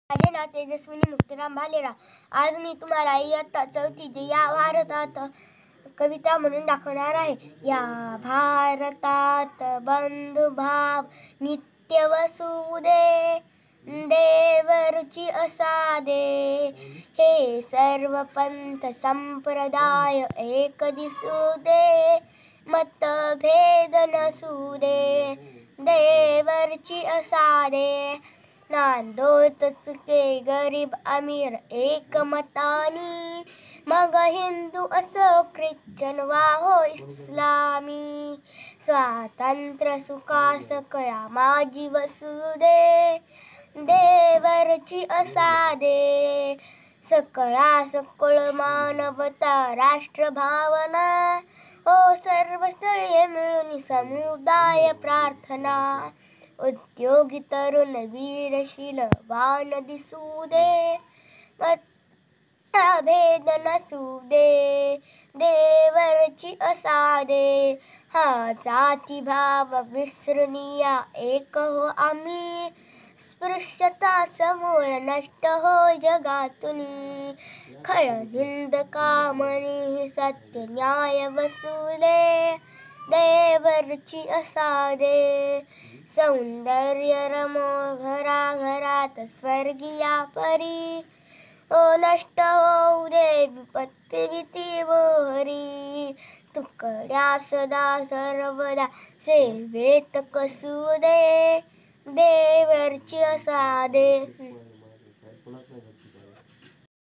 माझे नाव तेजस्विनी मुक्तिराम भालेराव. आज मी तुम्हाला इयत्ता चौथीची या भारतात कविता म्हणून दाखवणार आहे. या भारतात बंधुभाव नित्य वसुदे, देवरुची असादे. हे सर्व पंथ संप्रदाय एक दिसू दे, मतभेद नसू दे, देवरची असादे. नांदोतच के गरीब अमीर एकमतानी, मग हिंदू असो ख्रिश्चन वा हो इस्लामी. स्वातंत्र्य सुखा सकळा माझी वसुदे, देवरची असादे. सकळा सकळ मानवता राष्ट्रभावना, हो सर्वस्थळी मिळून समुदाय प्रार्थना. उद्योगी तरुण वीरशीलवान दिसू दे, मतभेद नसू दे, देवरची असादे. हा जातीभाव विसरूनिया एक हो आम्ही, स्पृश्यता समूळ नष्ट हो जगातुनी. खळ निंदका मनी सत्य न्याय वसुदे, देवरची असादे. सौंदर्य रमो घरा घरात स्वर्गीया परी, ओ नष्ट होऊ दे विपत्ती भीती मोहरी. तुकड्या सदा सर्वदा सेवेत कसू दे, देवरची असादे.